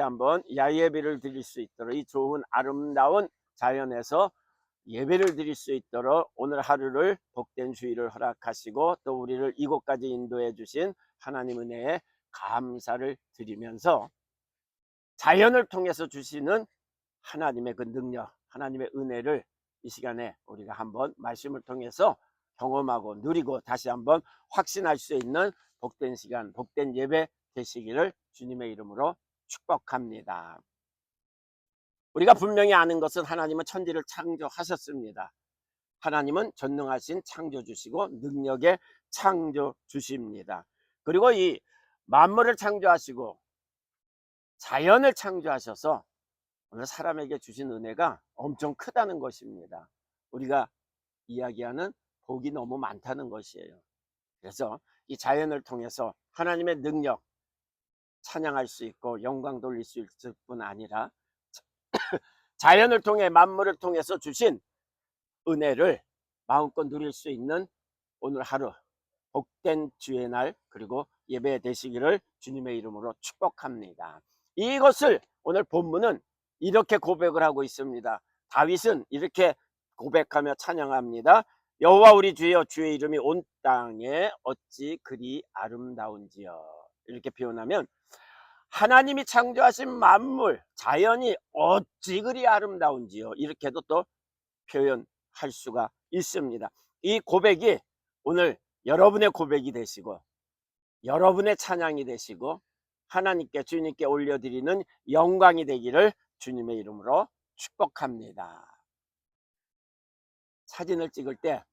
한번 야예배를 드릴 수 있도록 이 좋은 아름다운 자연에서 예배를 드릴 수 있도록 오늘 하루를 복된 주일을 허락하시고 또 우리를 이곳까지 인도해 주신 하나님 은혜에 감사를 드리면서 자연을 통해서 주시는 하나님의 그 능력, 하나님의 은혜를 이 시간에 우리가 한번 말씀을 통해서 경험하고 누리고 다시 한번 확신할 수 있는 복된 시간, 복된 예배 되시기를 주님의 이름으로 축복합니다. 우리가 분명히 아는 것은 하나님은 천지를 창조하셨습니다. 하나님은 전능하신 창조주시고 능력의 창조주십니다. 그리고 이 만물을 창조하시고 자연을 창조하셔서 오늘 사람에게 주신 은혜가 엄청 크다는 것입니다. 우리가 이야기하는 복이 너무 많다는 것이에요. 그래서 이 자연을 통해서 하나님의 능력 찬양할 수 있고 영광 돌릴 수 있을 뿐 아니라 자연을 통해 만물을 통해서 주신 은혜를 마음껏 누릴 수 있는 오늘 하루 복된 주의 날 그리고 예배 되시기를 주님의 이름으로 축복합니다. 이것을 오늘 본문은 이렇게 고백을 하고 있습니다. 다윗은 이렇게 고백하며 찬양합니다. 여호와 우리 주여, 주의 이름이 온 땅에 어찌 그리 아름다운지요. 이렇게 표현하면 하나님이 창조하신 만물 자연이 어찌 그리 아름다운지요, 이렇게도 또 표현할 수가 있습니다. 이 고백이 오늘 여러분의 고백이 되시고 여러분의 찬양이 되시고 하나님께 주님께 올려드리는 영광이 되기를 주님의 이름으로 축복합니다. 사진을 찍을 때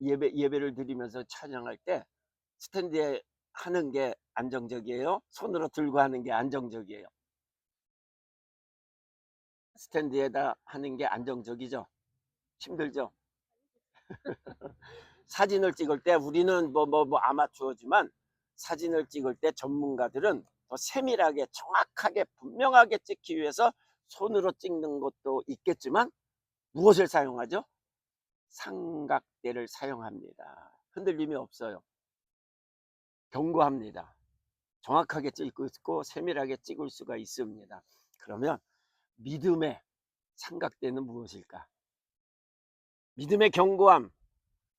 예배를 드리면서 찬양할 때 스탠드에 하는 게 안정적이에요? 손으로 들고 하는 게 안정적이에요? 스탠드에다 하는 게 안정적이죠? 힘들죠? 사진을 찍을 때 우리는 아마추어지만 사진을 찍을 때 전문가들은 더 세밀하게 정확하게 분명하게 찍기 위해서 손으로 찍는 것도 있겠지만 무엇을 사용하죠? 삼각대를 사용합니다. 흔들림이 없어요. 견고합니다. 정확하게 찍고 있고 세밀하게 찍을 수가 있습니다. 그러면 믿음의 삼각대는 무엇일까? 믿음의 견고함,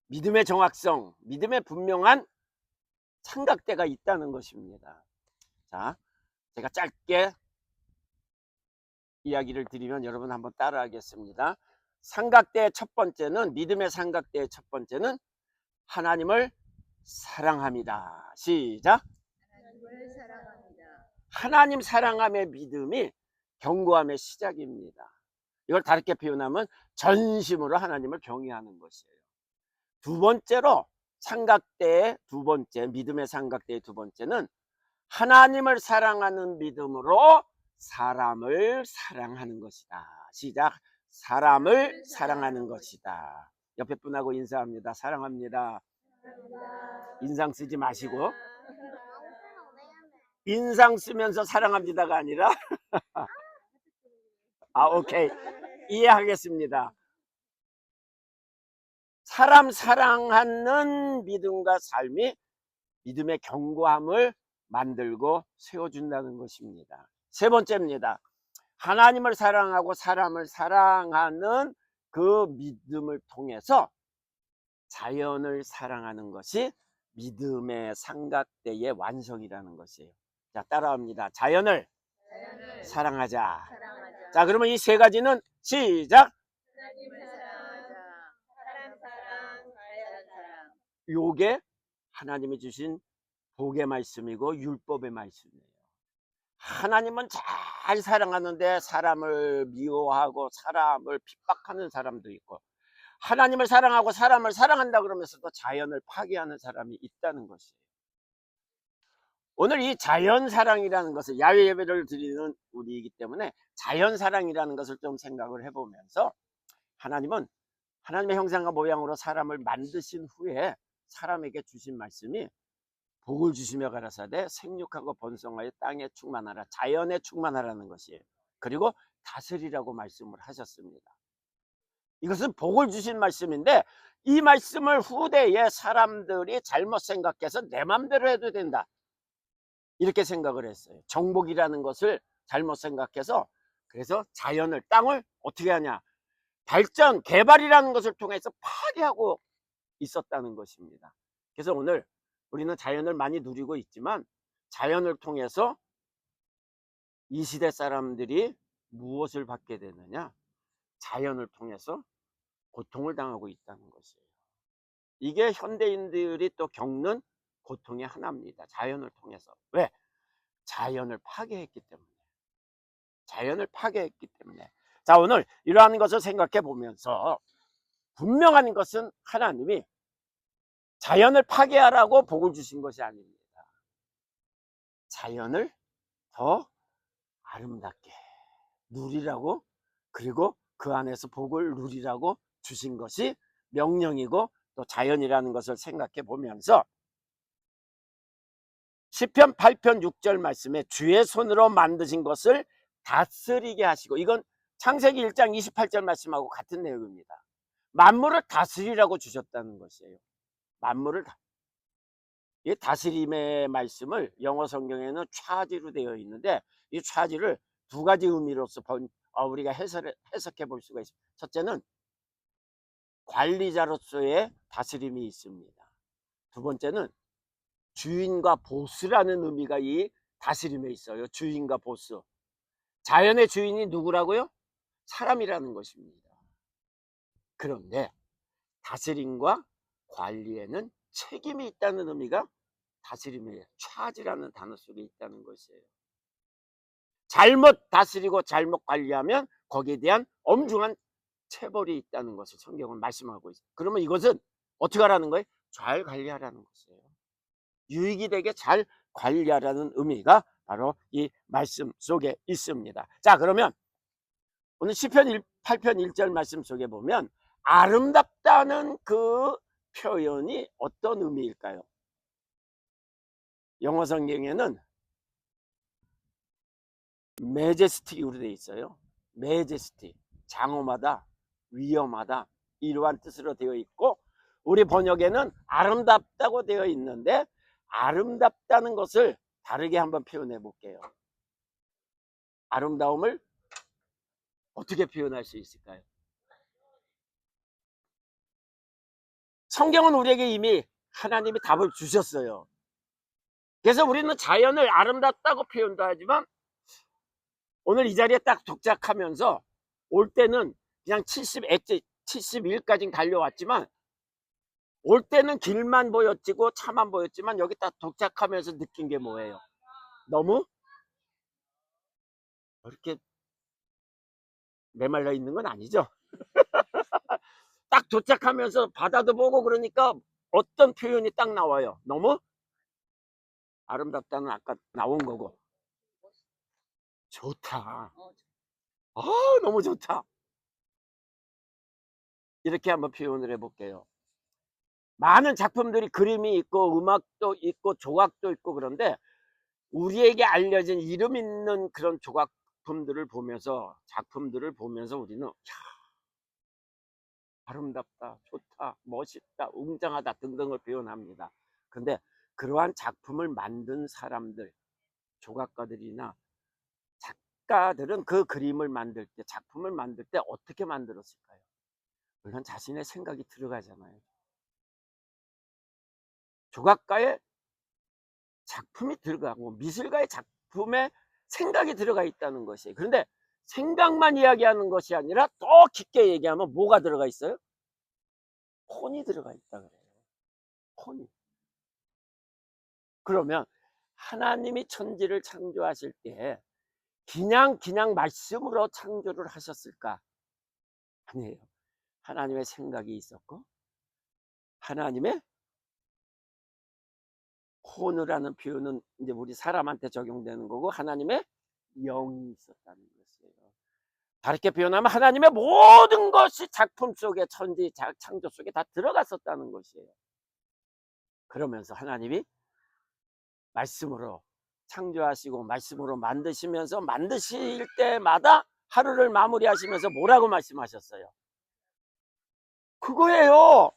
믿음의 정확성, 믿음의 분명한 삼각대가 있다는 것입니다. 자, 제가 짧게 이야기를 드리면 여러분 한번 따라 하겠습니다. 삼각대의 첫 번째는, 믿음의 삼각대의 첫 번째는 하나님을 사랑합니다. 시작. 하나님을 사랑합니다. 하나님 사랑함의 믿음이 견고함의 시작입니다. 이걸 다르게 표현하면 전심으로 하나님을 경외하는 것이에요. 두 번째로 삼각대의 두 번째, 믿음의 삼각대의 두 번째는 하나님을 사랑하는 믿음으로 사람을 사랑하는 것이다. 시작. 사람을 사랑하는 것이다. 옆에 분하고 인사합니다. 사랑합니다. 인상 쓰지 마시고, 인상 쓰면서 사랑합니다가 아니라 오케이, 이해하겠습니다. 사람 사랑하는 믿음과 삶이 믿음의 견고함을 만들고 세워준다는 것입니다. 세 번째입니다. 하나님을 사랑하고 사람을 사랑하는 그 믿음을 통해서 자연을 사랑하는 것이 믿음의 삼각대의 완성이라는 것이에요. 자, 따라합니다. 자연을 사랑하자. 자, 그러면 이 세 가지는 시작. 하나님을 사랑하자. 사람 사랑, 자연 사랑. 요게 하나님이 주신 복의 말씀이고 율법의 말씀이에요. 하나님은 잘 사랑하는데 사람을 미워하고 사람을 핍박하는 사람도 있고, 하나님을 사랑하고 사람을 사랑한다 그러면서도 자연을 파괴하는 사람이 있다는 것이에요. 오늘 이 자연 사랑이라는 것을, 야외 예배를 드리는 우리이기 때문에 자연 사랑이라는 것을 좀 생각을 해보면서, 하나님은 하나님의 형상과 모양으로 사람을 만드신 후에 사람에게 주신 말씀이 복을 주시며 가라사대 생육하고 번성하여 땅에 충만하라, 자연에 충만하라는 것이에요. 그리고 다스리라고 말씀을 하셨습니다. 이것은 복을 주신 말씀인데, 이 말씀을 후대에 사람들이 잘못 생각해서 내 맘대로 해도 된다, 이렇게 생각을 했어요. 정복이라는 것을 잘못 생각해서, 그래서 자연을, 땅을 어떻게 하냐, 발전, 개발이라는 것을 통해서 파괴하고 있었다는 것입니다. 그래서 오늘 우리는 자연을 많이 누리고 있지만, 자연을 통해서 이 시대 사람들이 무엇을 받게 되느냐, 자연을 통해서 고통을 당하고 있다는 것이에요. 이게 현대인들이 또 겪는 고통의 하나입니다. 자연을 통해서. 왜? 자연을 파괴했기 때문에. 자연을 파괴했기 때문에. 자, 오늘 이러한 것을 생각해 보면서 분명한 것은 하나님이 자연을 파괴하라고 복을 주신 것이 아닙니다. 자연을 더 아름답게 누리라고, 그리고 그 안에서 복을 누리라고 주신 것이 명령이고, 또 자연이라는 것을 생각해 보면서 시편 8편 6절 말씀에 주의 손으로 만드신 것을 다스리게 하시고, 이건 창세기 1장 28절 말씀하고 같은 내용입니다. 만물을 다스리라고 주셨다는 것이에요. 만물을 이 다스림의 말씀을 영어 성경에는 차지로 되어 있는데, 이 차지를 두 가지 의미로서 우리가 해석해 볼 수가 있습니다. 첫째는 관리자로서의 다스림이 있습니다. 두 번째는 주인과 보스라는 의미가 이 다스림에 있어요. 주인과 보스. 자연의 주인이 누구라고요? 사람이라는 것입니다. 그런데 다스림과 관리에는 책임이 있다는 의미가 다스림의 차지라는 단어 속에 있다는 것이에요. 잘못 다스리고 잘못 관리하면 거기에 대한 엄중한 체벌이 있다는 것을 성경은 말씀하고 있어요. 그러면 이것은 어떻게 하라는 거예요? 잘 관리하라는 것이에요. 유익이 되게 잘 관리하라는 의미가 바로 이 말씀 속에 있습니다. 자, 그러면 오늘 시편 8편 1절 말씀 속에 보면 아름답다는 그 표현이 어떤 의미일까요? 영어 성경에는 메제스틱으로 되어 있어요. 메제스틱, 장엄하다, 위엄하다, 이러한 뜻으로 되어 있고, 우리 번역에는 아름답다고 되어 있는데, 아름답다는 것을 다르게 한번 표현해 볼게요. 아름다움을 어떻게 표현할 수 있을까요? 성경은 우리에게 이미 하나님이 답을 주셨어요. 그래서 우리는 자연을 아름답다고 표현도 하지만, 오늘 이 자리에 딱 도착하면서 올 때는 그냥 70일까지 달려왔지만, 올 때는 길만 보였지고 차만 보였지만, 여기 딱 도착하면서 느낀 게 뭐예요? 너무 이렇게 메말라 있는 건 아니죠. 딱 도착하면서 바다도 보고 그러니까 어떤 표현이 딱 나와요? 너무 아름답다는 아까 나온 거고, 좋다. 너무 좋다. 이렇게 한번 표현을 해볼게요. 많은 작품들이, 그림이 있고 음악도 있고 조각도 있고, 그런데 우리에게 알려진 이름 있는 그런 조각품들을 보면서, 작품들을 보면서 우리는 아름답다, 좋다, 멋있다, 웅장하다 등등을 표현합니다. 근데 그러한 작품을 만든 사람들, 조각가들이나 작가들은 그 그림을 만들 때, 작품을 만들 때 어떻게 만들었을까요? 물론 자신의 생각이 들어가잖아요. 조각가의 작품이 들어가고 미술가의 작품에 생각이 들어가 있다는 것이에요. 그런데 생각만 이야기하는 것이 아니라 더 깊게 얘기하면 뭐가 들어가 있어요? 혼이 들어가 있다 그래요. 혼이. 그러면 하나님이 천지를 창조하실 때 그냥 말씀으로 창조를 하셨을까? 아니에요. 하나님의 생각이 있었고, 하나님의 혼이라는 표현은 이제 우리 사람한테 적용되는 거고, 하나님의 영이 있었다는 것이에요. 다르게 표현하면 하나님의 모든 것이 작품 속에, 천지 창조 속에 다 들어갔었다는 것이에요. 그러면서 하나님이 말씀으로 창조하시고 말씀으로 만드시면서, 만드실 때마다 하루를 마무리하시면서 뭐라고 말씀하셨어요? 그거예요.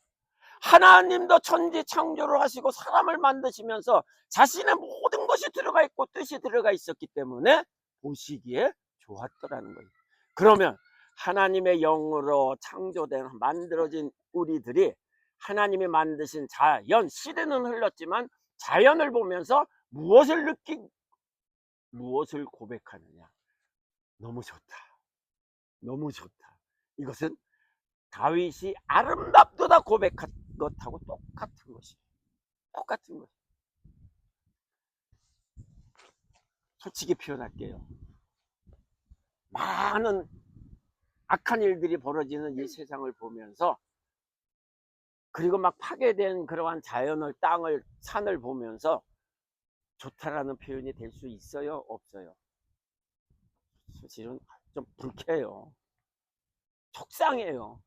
하나님도 천지 창조를 하시고 사람을 만드시면서 자신의 모든 것이 들어가 있고 뜻이 들어가 있었기 때문에 보시기에 좋았더라는 거예요. 그러면 하나님의 영으로 창조된 만들어진 우리들이 하나님이 만드신 자연, 시대는 흘렀지만 자연을 보면서 무엇을 고백하느냐? 너무 좋다. 너무 좋다. 이것은 다윗이 아름답도다 고백한 것하고 똑같은 것이에요. 똑같은 것. 솔직히 표현할게요. 많은 악한 일들이 벌어지는 이 세상을 보면서, 그리고 막 파괴된 그러한 자연을, 땅을, 산을 보면서 좋다라는 표현이 될 수 있어요? 없어요? 사실은 좀 불쾌해요. 속상해요.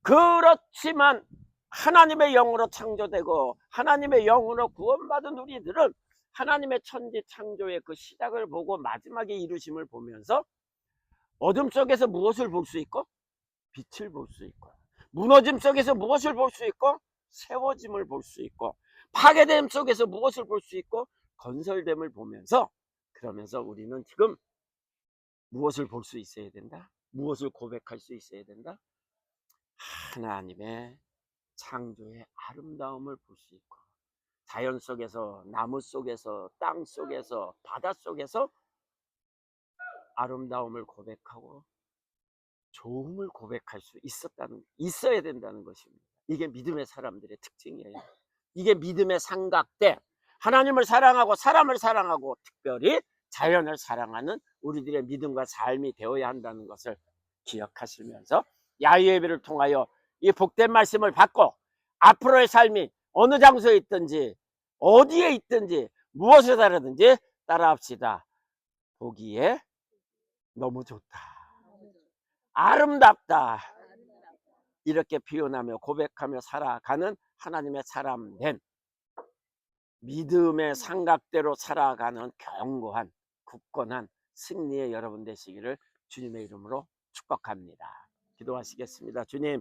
그렇지만 하나님의 영으로 창조되고 하나님의 영으로 구원받은 우리들은 하나님의 천지 창조의 그 시작을 보고 마지막에 이루심을 보면서 어둠 속에서 무엇을 볼 수 있고? 빛을 볼 수 있고, 무너짐 속에서 무엇을 볼 수 있고? 세워짐을 볼 수 있고, 파괴됨 속에서 무엇을 볼 수 있고? 건설됨을 보면서, 그러면서 우리는 지금 무엇을 볼 수 있어야 된다? 무엇을 고백할 수 있어야 된다? 하나님의 창조의 아름다움을 볼 수 있고, 자연 속에서, 나무 속에서, 땅 속에서, 바다 속에서 아름다움을 고백하고 좋음을 고백할 수 있어야 된다는 것입니다. 이게 믿음의 사람들의 특징이에요. 이게 믿음의 삼각대, 하나님을 사랑하고 사람을 사랑하고 특별히 자연을 사랑하는 우리들의 믿음과 삶이 되어야 한다는 것을 기억하시면서 야유예배를 통하여 이 복된 말씀을 받고 앞으로의 삶이 어느 장소에 있든지 어디에 있든지 무엇을 하든지 따라합시다. 보기에 너무 좋다, 아름답다, 이렇게 표현하며 고백하며 살아가는 하나님의 사람 된 믿음의 삼각대로 살아가는 견고한 굳건한 승리의 여러분 되시기를 주님의 이름으로 축복합니다. 기도하시겠습니다. 주님,